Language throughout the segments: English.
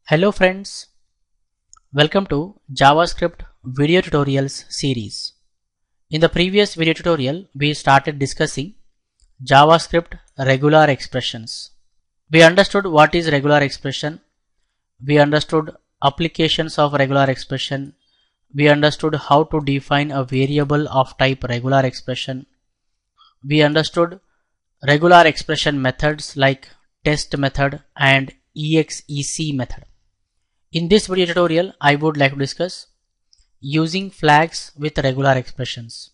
Hello friends, welcome to JavaScript video tutorials series. In the previous video tutorial, we started discussing JavaScript regular expressions. We understood what is regular expression. We understood applications of regular expression. We understood how to define a variable of type regular expression. We understood regular expression methods like test method and exec method. In this video tutorial, I would like to discuss using flags with regular expressions.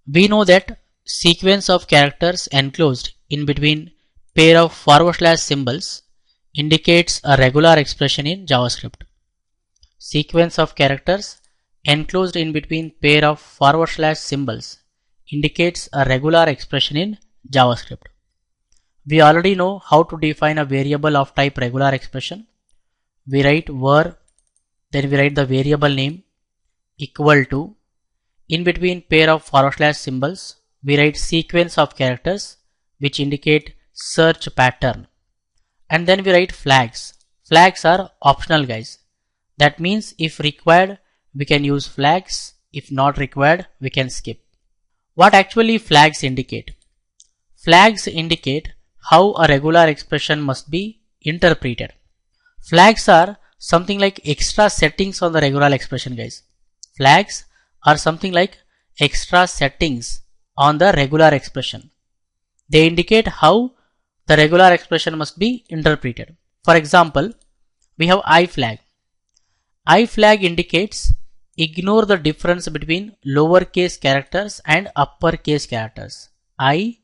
We know that sequence of characters enclosed in between pair of / symbols indicates a regular expression in JavaScript. Sequence of characters enclosed in between pair of / symbols indicates a regular expression in JavaScript. We already know how to define a variable of type regular expression. We write var, then we write the variable name equal to, in between pair of / symbols, we write sequence of characters which indicate search pattern, and then we write flags. Flags are optional guys. That means if required we can use flags, if not required we can skip. What actually flags indicate? Flags indicate how a regular expression must be interpreted. Flags are something like extra settings on the regular expression guys. Flags are something like extra settings on the regular expression. They indicate how the regular expression must be interpreted. For example, we have I flag. I flag indicates ignore the difference between lowercase characters and uppercase characters. I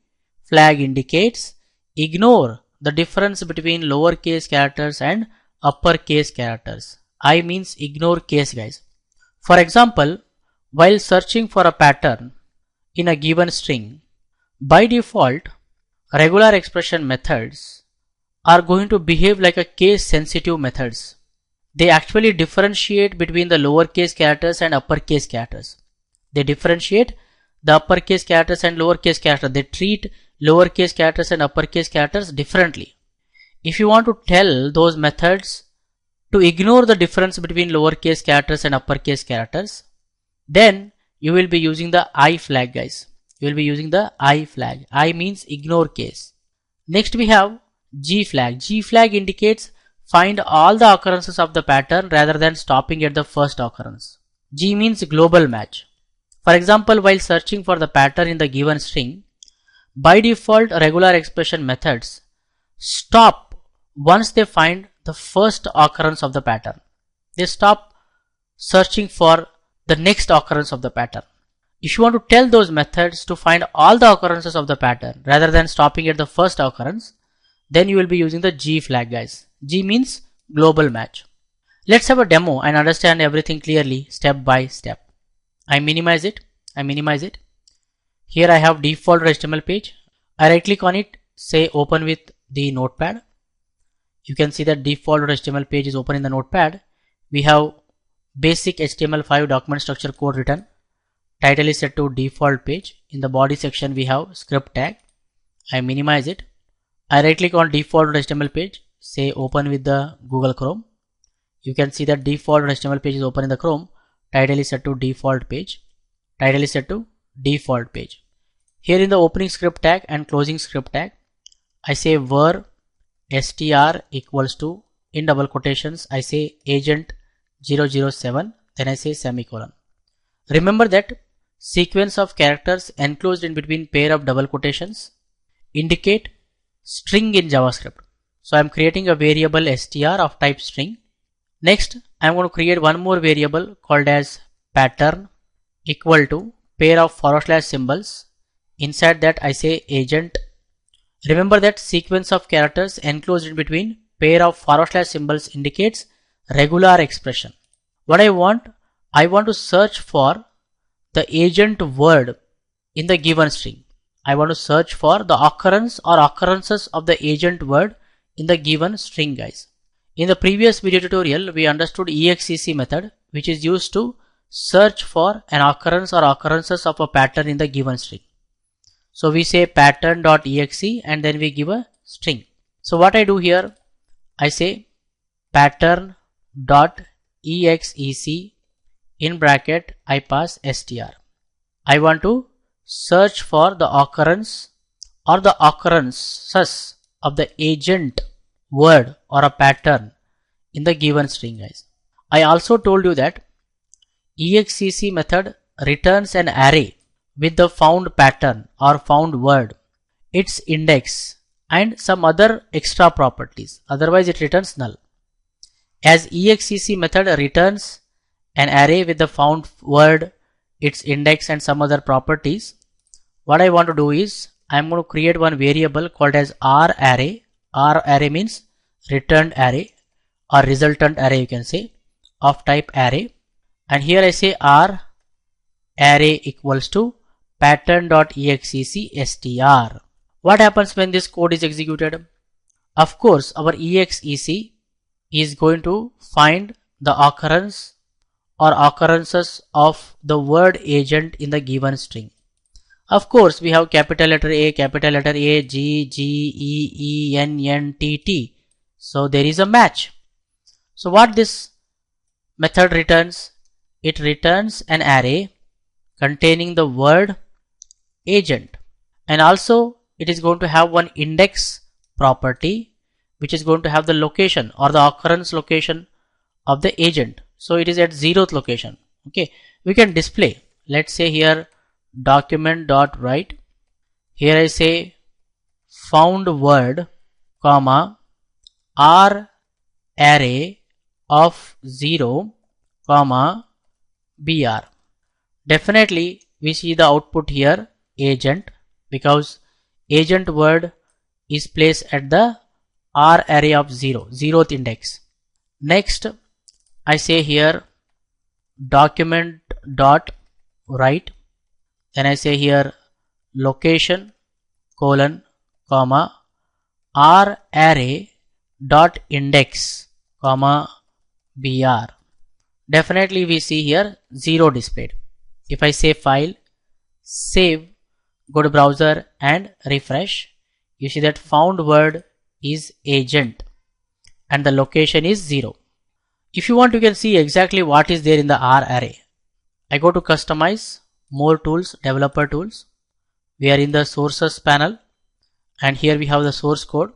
flag indicates ignore the difference between lowercase characters and uppercase characters. I means ignore case guys. For example, while searching for a pattern in a given string, by default regular expression methods are going to behave like a case sensitive methods. They actually differentiate between the lowercase characters and uppercase characters. They differentiate the uppercase characters and lowercase characters. They treat lowercase characters and uppercase characters differently. If you want to tell those methods to ignore the difference between lowercase characters and uppercase characters, then you will be using the I flag guys. You will be using the I flag. I means ignore case. Next we have G flag. G flag indicates find all the occurrences of the pattern rather than stopping at the first occurrence. G means global match. For example, while searching for the pattern in the given string, by default regular expression methods stop once they find the first occurrence of the pattern. They stop searching for the next occurrence of the pattern. If you want to tell those methods to find all the occurrences of the pattern rather than stopping at the first occurrence, then you will be using the G flag guys. G means global match. Let's have a demo and understand everything clearly step by step. I minimize it. Here I have default HTML page. I right click on it, say open with the notepad. You can see that default HTML page is open in the notepad. We have basic HTML5 document structure code written. Title is set to default page. In the body section we have script tag. I minimize it. I right click on default HTML page, say open with the Google Chrome. You can see that default HTML page is open in the Chrome. Title is set to default page. Title is set to default page. Here in the opening script tag and closing script tag, I say var str equals to, in double quotations I say agent 007, then I say semicolon. Remember that sequence of characters enclosed in between pair of double quotations indicate string in JavaScript. So I am creating a variable str of type string. Next I am going to create one more variable called as pattern equal to pair of / symbols. Inside that I say agent. Remember that sequence of characters enclosed in between pair of / symbols indicates regular expression. What I want to search for the agent word in the given string. I want to search for the occurrence or occurrences of the agent word in the given string guys. In the previous video tutorial we understood exec method, which is used to search for an occurrence or occurrences of a pattern in the given string. So we say pattern.exe and then we give a string. So what I do here, I say pattern dot exec in bracket I pass str. I want to search for the occurrence or the occurrences of the agent word or a pattern in the given string, guys. I also told you that exec method returns an array with the found pattern or found word, its index and some other extra properties, otherwise it returns null. As exec method returns an array with the found word, its index and some other properties, what I want to do is I am going to create one variable called as rArray. rArray means returned array or resultant array, you can say, of type array, and here I say rArray equals to pattern.exec str. What happens when this code is executed? Of course, our exec is going to find the occurrence or occurrences of the word agent in the given string. Of course, we have capital letter A, G, E, N, N, T, T. So there is a match. So what this method returns? It returns an array containing the word agent, and also it is going to have one index property which is going to have the location or the occurrence location of the agent. So it is at 0th location. Okay, we can display, let's say here document.write, here I say found word comma rArray of 0 comma br. Definitely we see the output here agent, because agent word is placed at the rArray of 0th index. Next I say here document dot write, then I say here location colon comma rArray dot index comma br. Definitely we see here 0 displayed. If I say file, save, go to browser and refresh, you see that found word is agent and the location is 0. If you want, you can see exactly what is there in the rArray. I go to customize, more tools, developer tools. We are in the sources panel and here we have the source code.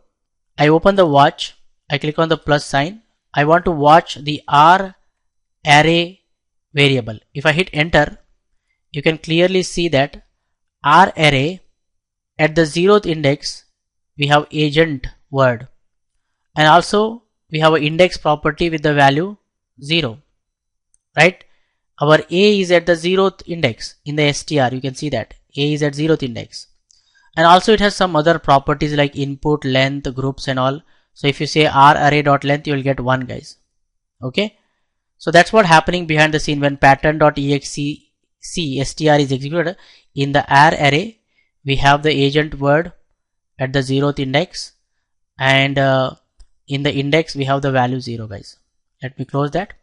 I open the watch, I click on the plus sign. I want to watch the rArray variable. If I hit enter, you can clearly see that rArray at the 0th index we have agent word, and also we have an index property with the value 0, right? Our A is at the 0th index in the str, you can see that A is at 0th index, and also it has some other properties like input, length, groups and all. So if you say rArray.length, you will get 1, guys. Okay, so that's what happening behind the scene when pattern.exec str is executed. In the rArray we have the agent word at the 0th index, and in the index we have the value 0, guys. Let me close that.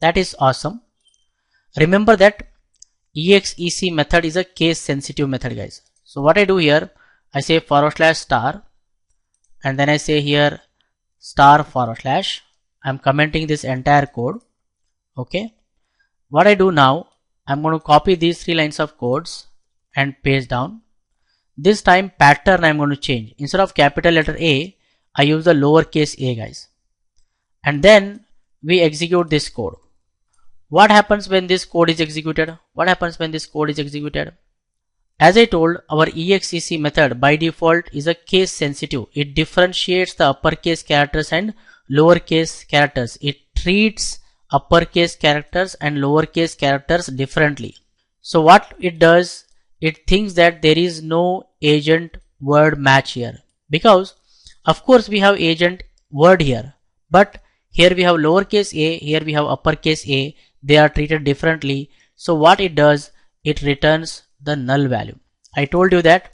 That is awesome. Remember that exec method is a case sensitive method, guys. So what I do here, I say /* and then I say here */. I'm commenting this entire code. Okay, what I do now, I'm going to copy these 3 lines of codes and paste down. This time pattern I'm going to change. Instead of capital letter A, I use the lowercase a, guys. And then we execute this code. What happens when this code is executed? What happens when this code is executed? As I told, our exec method by default is a case sensitive. It differentiates the uppercase characters and lowercase characters. It treats uppercase characters and lowercase characters differently. So what it does, it thinks that there is no agent word match here, because of course we have agent word here, but here we have lowercase a, here we have uppercase a, they are treated differently. So what it does, it returns the null value. I told you that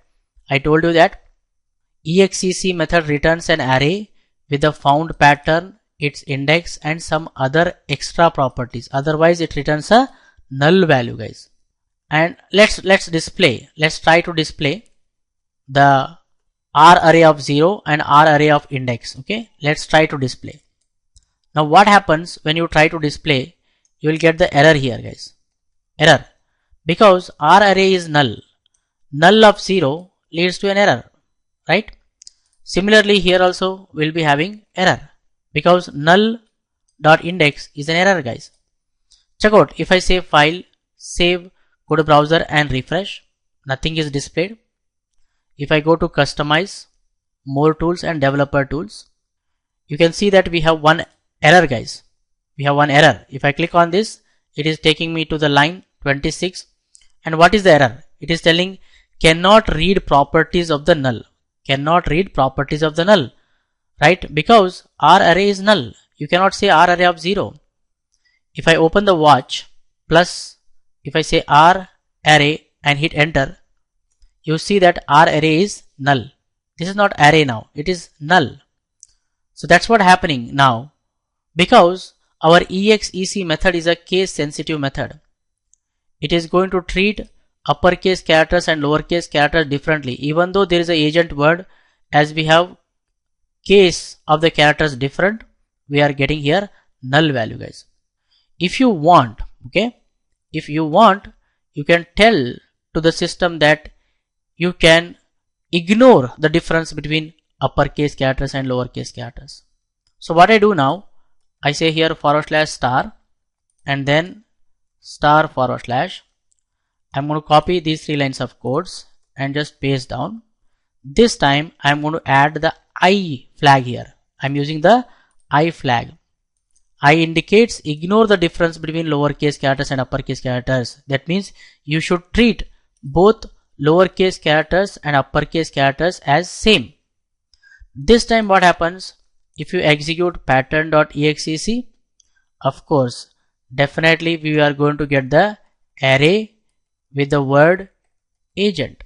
exec method returns an array with the found pattern, its index and some other extra properties, otherwise it returns a null value, guys. And let's try to display the rArray of 0 and rArray of index. Okay, let's try to display. Now what happens when you try to display? You will get the error here, guys. Error. Because our array is null. Null of 0 leads to an error, right? Similarly, here also we'll be having error because null dot index is an error, guys. Check out, if I say file, save, go to browser and refresh, nothing is displayed. If I go to customize, more tools and developer tools, you can see that we have one error, guys. We have one error. If I click on this, it is taking me to the line 26. And what is the error? It is telling cannot read properties of the null. Cannot read properties of the null, right? Because our array is null. You cannot say our array of 0. If I open the watch plus, if I say our array and hit enter, you see that our array is null. This is not array now, it is null. So that's what happening now, because our exec method is a case sensitive method. It is going to treat uppercase characters and lowercase characters differently, even though there is a agent word. As we have case of the characters different, we are getting here null value, guys. If you want, okay, if you want, you can tell to the system that you can ignore the difference between uppercase characters and lowercase characters. So what I do now, I say here /* and then */. I'm going to copy these 3 lines of codes and just paste down. This time I'm going to add the I flag here. I'm using the I flag. I indicates ignore the difference between lowercase characters and uppercase characters. That means you should treat both lowercase characters and uppercase characters as same. This time what happens? If you execute pattern.exec, of course, definitely we are going to get the array with the word agent.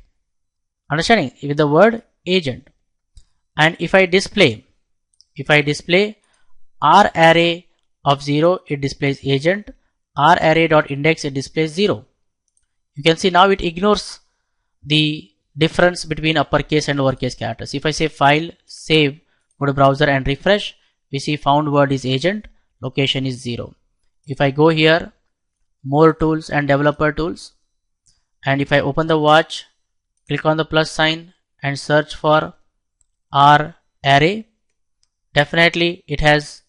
Understanding? With the word agent. And if I display our array of 0, it displays agent. Our array dot index, it displays 0. You can see now it ignores the difference between uppercase and lowercase characters. If I say file, save, go to browser and refresh, we see found word is agent, location is 0. If I go here, more tools and developer tools, and if I open the watch, click on the plus sign and search for our array, definitely it has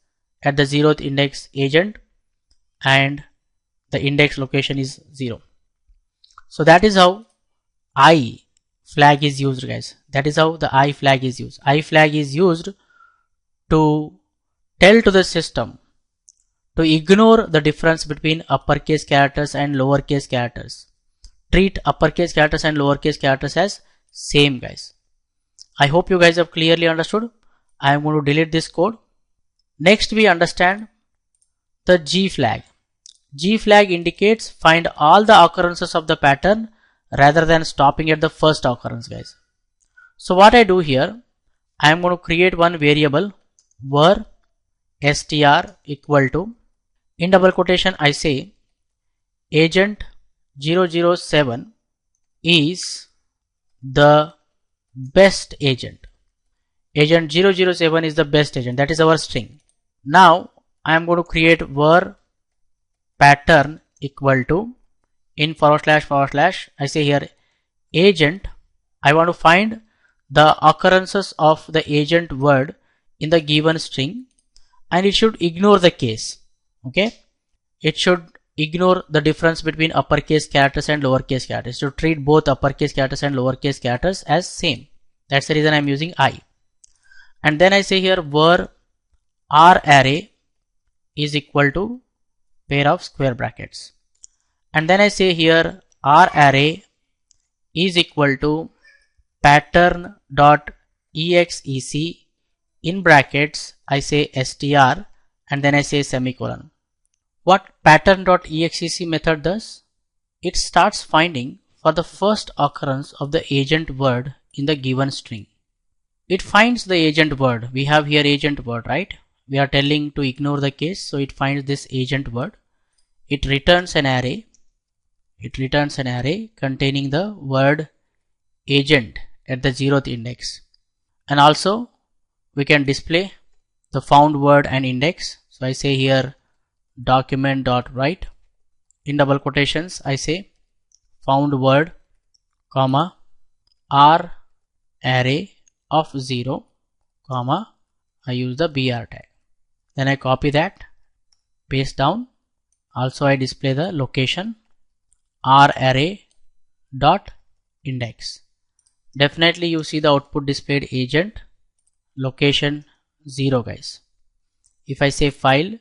at the 0th index agent and the index location is 0. So that is how I flag is used, guys. That is how the I flag is used. I flag is used to tell to the system to ignore the difference between uppercase characters and lowercase characters. Treat uppercase characters and lowercase characters as same, guys. I hope you guys have clearly understood. I am going to delete this code. Next we understand the G flag. G flag indicates find all the occurrences of the pattern rather than stopping at the first occurrence, guys. So what I do here, I am going to create one variable var str equal to, in double quotation I say agent 007 is the best agent. Agent 007 is the best agent. That is our string. Now I am going to create var pattern equal to, in // I say here agent, I want to find the occurrences of the agent word in the given string, and it should ignore the case. Okay, it should ignore the difference between uppercase characters and lowercase characters. To treat both uppercase characters and lowercase characters as same. That's the reason I'm using I. And then I say here var our array is equal to pair of square brackets. And then I say here our array is equal to pattern dot exec, in brackets I say str, and then I say semicolon. What pattern dot exec method does? It starts finding for the first occurrence of the agent word in the given string. It finds the agent word. We have here agent word, right? We are telling to ignore the case, so it finds this agent word. It returns an array. It returns an array containing the word agent at the 0th index. And also we can display the found word and index. So I say here document.write. In double quotations I say found word comma r array of 0 comma I use the br tag. Then I copy that, paste down. Also I display the location r array dot index. Definitely you see the output displayed agent location 0 guys. If I say file,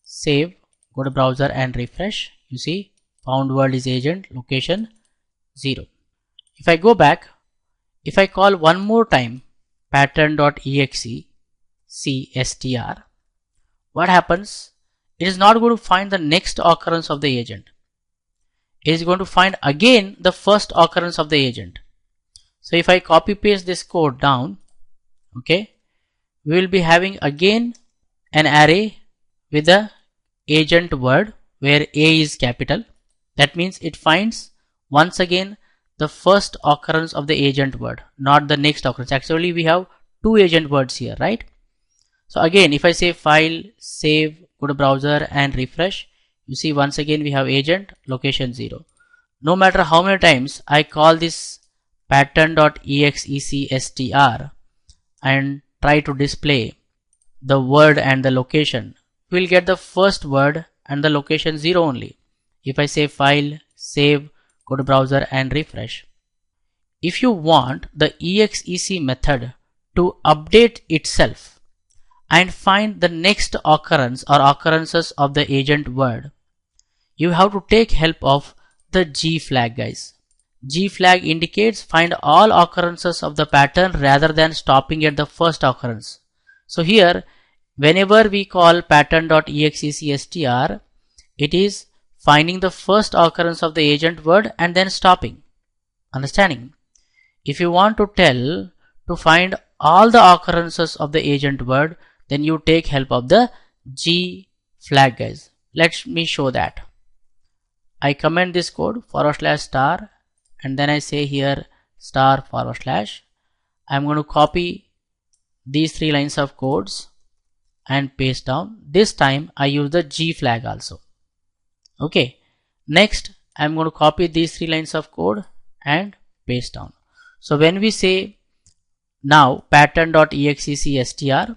save, go to browser and refresh, you see found word is agent location 0. If I go back, if I call one more time pattern.exe cstr, what happens? It is not going to find the next occurrence of the agent. It is going to find again the first occurrence of the agent. So if I copy paste this code down, okay, we will be having again an array with the agent word where A is capital. That means it finds once again the first occurrence of the agent word, not the next occurrence. Actually we have two agent words here, right? So again if I say file, save, go to browser and refresh, you see once again we have agent location 0. No matter how many times I call this pattern.execstr and try to display the word and the location, we will get the first word and the location 0 only. If I say file, save, go to browser and refresh. If you want the exec method to update itself and find the next occurrence or occurrences of the agent word, you have to take help of the G flag guys. G flag indicates find all occurrences of the pattern rather than stopping at the first occurrence. So here whenever we call pattern.execstr, it is finding the first occurrence of the agent word and then stopping. Understanding? If you want to tell to find all the occurrences of the agent word, then you take help of the G flag guys. Let me show that. I comment this code /* and then I say here */. I'm going to copy these 3 lines of codes and paste down. This time I use the G flag also. Okay. Next I'm going to copy these 3 lines of code and paste down. So when we say now pattern.execstr,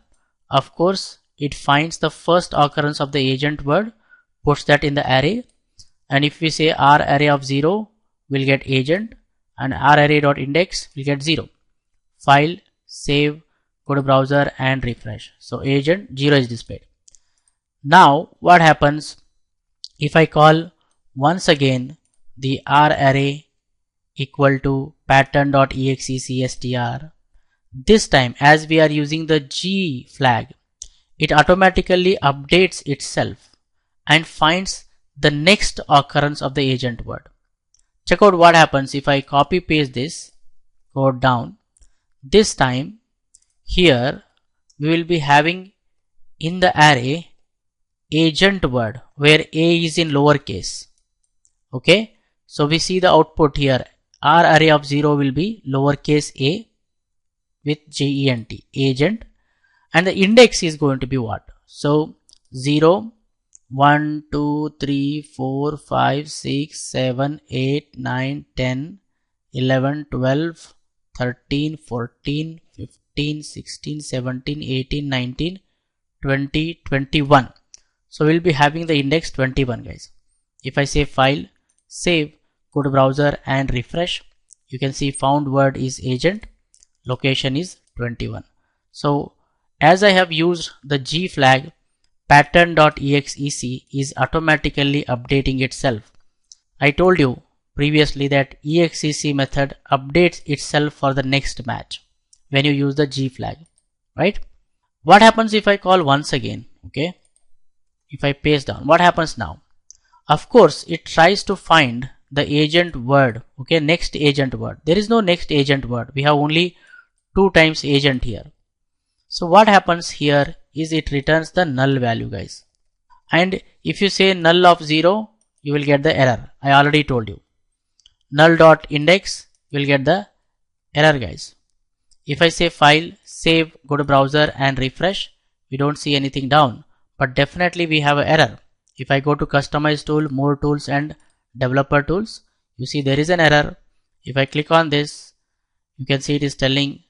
of course it finds the first occurrence of the agent word, puts that in the array, and if we say r array of 0, we'll get agent, and r array dot index will get 0. File, save, go to browser and refresh. So agent 0 is displayed. Now what happens if I call once again the r array equal to pattern.execstr? This time as we are using the G flag, it automatically updates itself and finds the next occurrence of the agent word. Check out what happens if I copy paste this code down. This time here we will be having in the array agent word where A is in lowercase. Okay, so we see the output here. R array of 0 will be lowercase a with gent, agent, and the index is going to be what? So 0, 1, 2, 3, 4, 5, 6, 7, 8, 9, 10, 11, 12, 13, 14, 15, 16, 17, 18, 19, 20, 21. So we'll be having the index 21 guys. If I say file, save, go to browser and refresh, you can see found word is agent, location is 21. So as I have used the G flag, pattern.exec is automatically updating itself. I told you previously that exec method updates itself for the next match when you use the G flag, right? What happens if I call once again? Okay, if I paste down, what happens now? Of course it tries to find the agent word. Okay, next agent word. There is no next agent word. We have only 2 times agent here. So what happens here is it returns the null value guys. And if you say null of 0, you will get the error. I already told you. Null dot index, you will get the error guys. If I say file, save, go to browser and refresh, we don't see anything down. but definitely we have an error. If I go to customize tool, more tools and developer tools, you see there is an error. If I click on this, you can see it is telling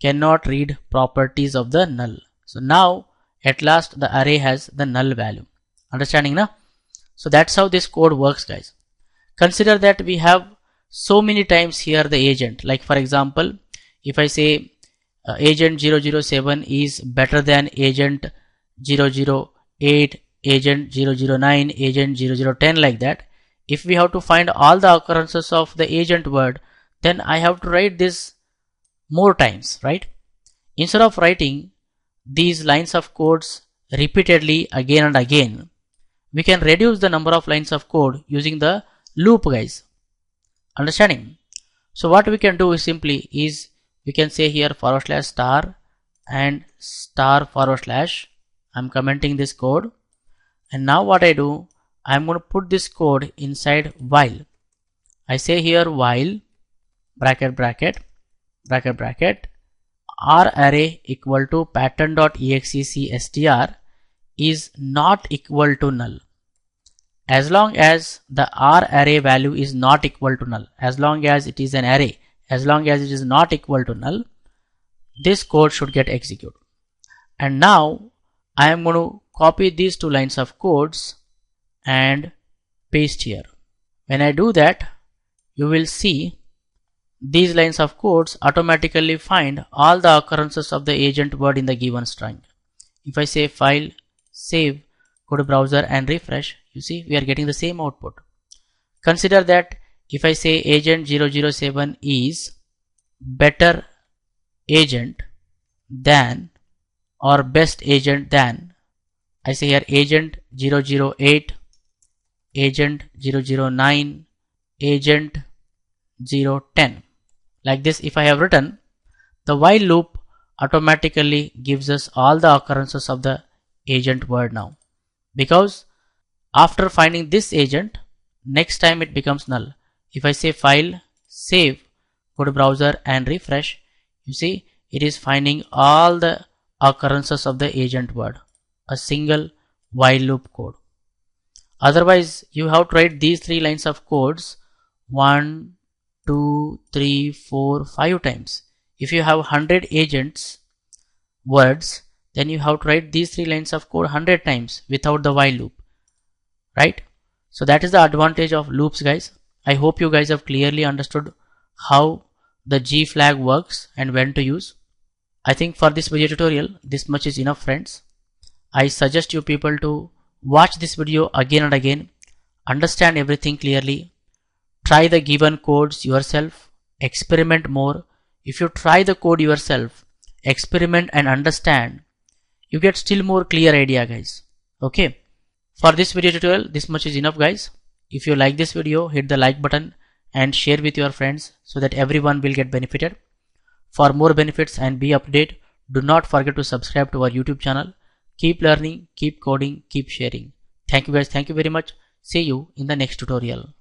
cannot read properties of the null. So now at last the array has the null value. Understanding now? So that's how this code works, guys. Consider that we have so many times here the agent, like for example, if I say agent 007 is better than agent 008, agent 009, agent 0010, like that. If we have to find all the occurrences of the agent word, then I have to write this more times, right? Instead of writing these lines of codes repeatedly again and again, we can reduce the number of lines of code using the loop, guys. Understanding? So what we can do is simply we can say here / star and star / I'm commenting this code, and now what I do, I'm going to put this code inside while. I say here while bracket r array equal to pattern.execstr is not equal to null. As long as the r array value is not equal to null, as long as it is an array, as long as it is not equal to null, this code should get executed. And now I am going to copy these two lines of codes and paste here. When I do that, you will see these lines of codes automatically find all the occurrences of the agent word in the given string. If I say file, save, go to browser and refresh, you see we are getting the same output. Consider that if I say agent 007 is better agent than or best agent than, I say here agent 008, agent 009, agent 010. Like this, if I have written, the while loop automatically gives us all the occurrences of the agent word now, because after finding this agent, next time it becomes null. If I say file, save, go to browser and refresh, you see it is finding all the occurrences of the agent word, a single while loop code. Otherwise you have to write these three lines of codes 1, 2, 3, 4, 5 times. If you have 100 agents words, then you have to write these three lines of code 100 times without the while loop, right? So that is the advantage of loops, guys. I hope you guys have clearly understood how the G flag works and when to use. I think for this video tutorial, this much is enough, friends. I suggest you people to watch this video again and again, understand everything clearly, try the given codes yourself, experiment more. If you try the code yourself, experiment and understand, you get still more clear idea, guys. Okay. For this video tutorial, this much is enough, guys. If you like this video, hit the like button and share with your friends so that everyone will get benefited. For more benefits and be updated, do not forget to subscribe to our YouTube channel. Keep learning, keep coding, keep sharing. Thank you, guys. Thank you very much. See you in the next tutorial.